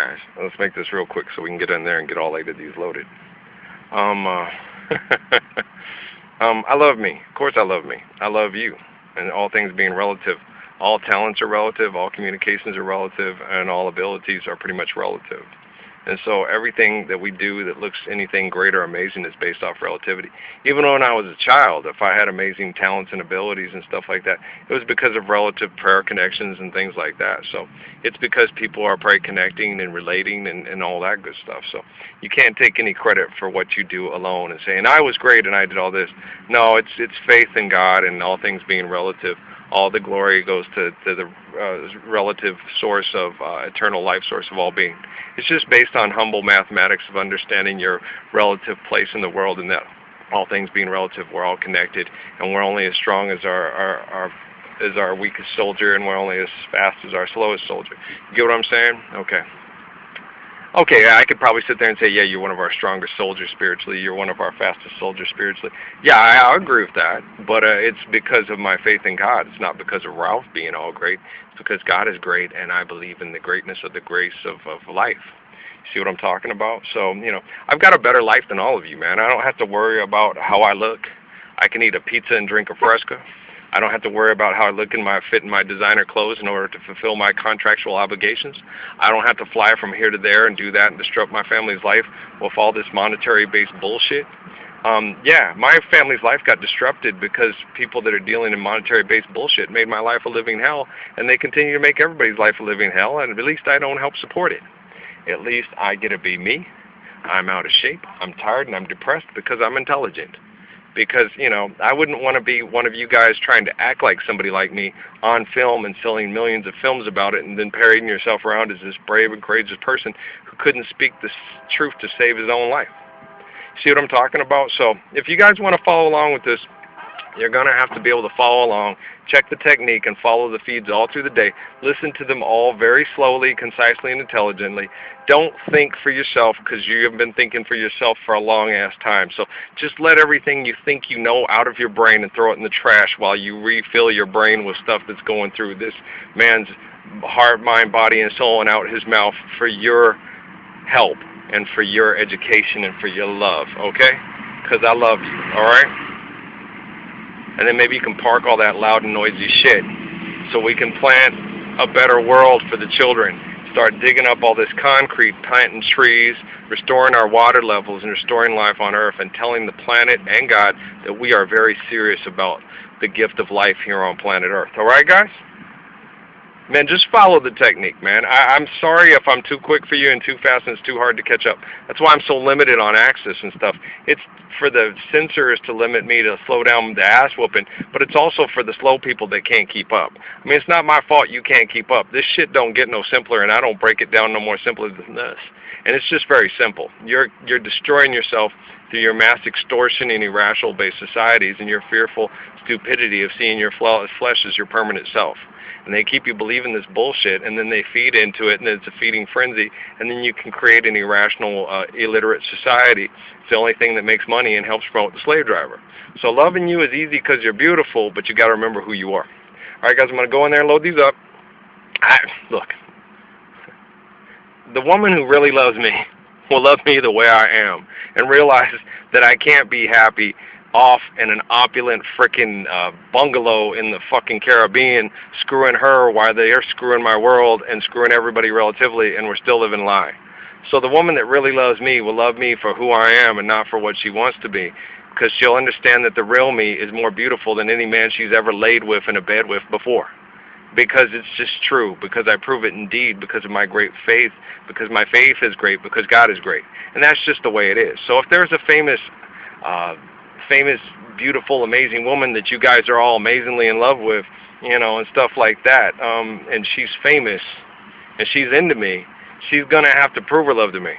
guys. Let's make this real quick so we can get in there and get all 8 of these loaded. Um, uh, I love me. Of course I love me. I love you. And all things being relative, all talents are relative, all communications are relative, and all abilities are pretty much relative. And so everything that we do that looks anything great or amazing is based off relativity. Even when I was a child, if I had amazing talents and abilities and stuff like that, it was because of relative prayer connections and things like that. So it's because people are probably connecting and relating and all that good stuff. So you can't take any credit for what you do alone and saying, I was great and I did all this. No, it's faith in God and all things being relative. All the glory goes to the relative source of eternal life source of all being. It's just based on humble mathematics of understanding your relative place in the world, and that all things being relative, we're all connected, and we're only as strong as our weakest soldier, and we're only as fast as our slowest soldier. You get what I'm saying? Okay. Okay, yeah, I could probably sit there and say, yeah, you're one of our strongest soldiers spiritually. You're one of our fastest soldiers spiritually. Yeah, I agree with that, but it's because of my faith in God. It's not because of Ralph being all great. It's because God is great, and I believe in the greatness of the grace of life. See what I'm talking about? So, I've got a better life than all of you, man. I don't have to worry about how I look. I can eat a pizza and drink a Fresca. I don't have to worry about how I look in my fit in my designer clothes in order to fulfill my contractual obligations. I don't have to fly from here to there and do that and disrupt my family's life with all this monetary-based bullshit. Yeah, my family's life got disrupted because people that are dealing in monetary-based bullshit made my life a living hell, and they continue to make everybody's life a living hell, and at least I don't help support it. At least I get to be me. I'm out of shape, I'm tired, and I'm depressed because I'm intelligent. Because, I wouldn't want to be one of you guys trying to act like somebody like me on film and selling millions of films about it and then parading yourself around as this brave and courageous person who couldn't speak the truth to save his own life. See what I'm talking about? So if you guys want to follow along with this, you're going to have to be able to follow along, check the technique, and follow the feeds all through the day. Listen to them all very slowly, concisely, and intelligently. Don't think for yourself because you have been thinking for yourself for a long-ass time. So just let everything you think you know out of your brain and throw it in the trash while you refill your brain with stuff that's going through this man's heart, mind, body, and soul and out his mouth for your help and for your education and for your love, okay? Because I love you, all right? And then maybe you can park all that loud and noisy shit so we can plant a better world for the children. Start digging up all this concrete, planting trees, restoring our water levels and restoring life on Earth and telling the planet and God that we are very serious about the gift of life here on planet Earth. All right, guys? Man, just follow the technique, man. I'm sorry if I'm too quick for you and too fast and it's too hard to catch up. That's why I'm so limited on access and stuff. It's for the censors to limit me to slow down the ass whooping, but it's also for the slow people that can't keep up. I mean, it's not my fault you can't keep up. This shit don't get no simpler, and I don't break it down no more simpler than this. And it's just very simple. You're destroying yourself through your mass extortion in irrational-based societies and your fearful stupidity of seeing your flesh as your permanent self. And they keep you believing this bullshit, and then they feed into it, and it's a feeding frenzy, and then you can create an irrational, illiterate society. It's the only thing that makes money and helps promote the slave driver. So loving you is easy because you're beautiful, but you got to remember who you are. All right, guys, I'm going to go in there and load these up. Look, the woman who really loves me will love me the way I am and realize that I can't be happy off in an opulent frickin' bungalow in the fucking Caribbean, screwing her while they are screwing my world and screwing everybody relatively, and we're still living a lie. So the woman that really loves me will love me for who I am and not for what she wants to be, because she'll understand that the real me is more beautiful than any man she's ever laid with in a bed with before. Because it's just true, because I prove it indeed, because of my great faith, because my faith is great, because God is great. And that's just the way it is. So if there's a famous, beautiful, amazing woman that you guys are all amazingly in love with, and stuff like that, and she's famous, and she's into me, she's going to have to prove her love to me.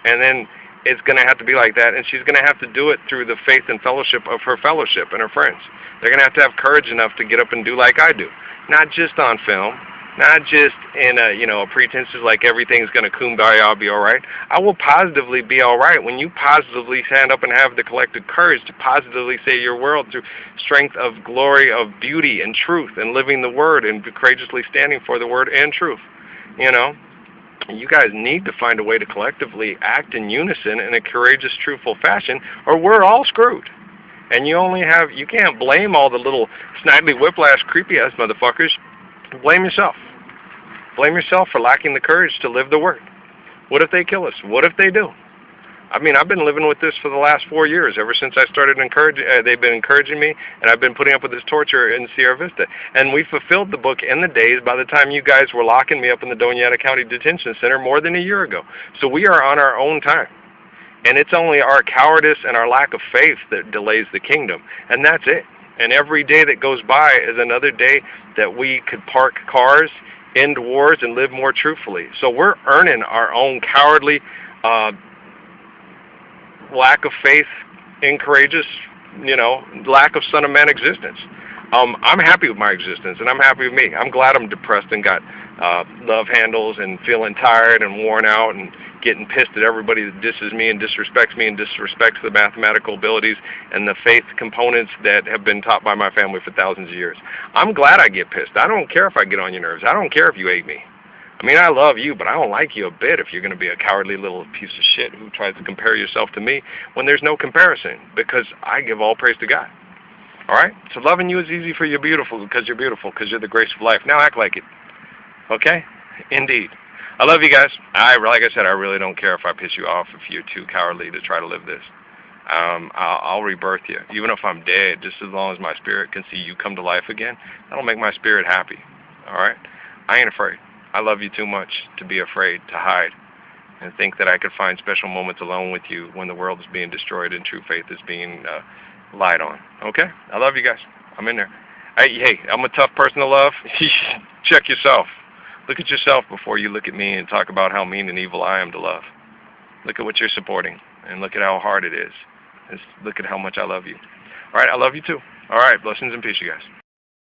And then it's going to have to be like that, and she's going to have to do it through the faith and fellowship of her fellowship and her friends. They're going to have courage enough to get up and do like I do. Not just on film, not just in a pretenses like everything's going to kumbaya, I'll be all right. I will positively be all right when you positively stand up and have the collective courage to positively say your world through strength of glory, of beauty and truth, and living the word and courageously standing for the word and truth, You guys need to find a way to collectively act in unison in a courageous, truthful fashion, or we're all screwed. And you can't blame all the little snidely whiplash, creepy ass motherfuckers. Blame yourself. Blame yourself for lacking the courage to live the word. What if they kill us? What if they do? I mean, I've been living with this for the last 4 years. Ever since I started encouraging, they've been encouraging me, and I've been putting up with this torture in Sierra Vista. And we fulfilled the book in the days by the time you guys were locking me up in the Doñana County Detention Center more than a year ago. So we are on our own time. And it's only our cowardice and our lack of faith that delays the kingdom. And that's it. And every day that goes by is another day that we could park cars, end wars, and live more truthfully. So we're earning our own cowardly lack of faith, incourageous, lack of Son of Man existence. I'm happy with my existence, and I'm happy with me. I'm glad I'm depressed and got love handles and feeling tired and worn out and getting pissed at everybody that disses me and disrespects me and disrespects the mathematical abilities and the faith components that have been taught by my family for thousands of years. I'm glad I get pissed. I don't care if I get on your nerves. I don't care if you hate me. I mean, I love you, but I don't like you a bit if you're going to be a cowardly little piece of shit who tries to compare yourself to me when there's no comparison, because I give all praise to God. All right? So loving you is easy for you're beautiful, because you're the grace of life. Now act like it. Okay? Indeed. I love you guys. Like I said, I really don't care if I piss you off if you're too cowardly to try to live this. I'll rebirth you. Even if I'm dead, just as long as my spirit can see you come to life again, that'll make my spirit happy. All right? I ain't afraid. I love you too much to be afraid to hide and think that I could find special moments alone with you when the world is being destroyed and true faith is being lied on. Okay? I love you guys. I'm in there. Hey, I'm a tough person to love. Check yourself. Look at yourself before you look at me and talk about how mean and evil I am to love. Look at what you're supporting, and look at how hard it is. And look at how much I love you. All right? I love you too. All right. Blessings and peace, you guys.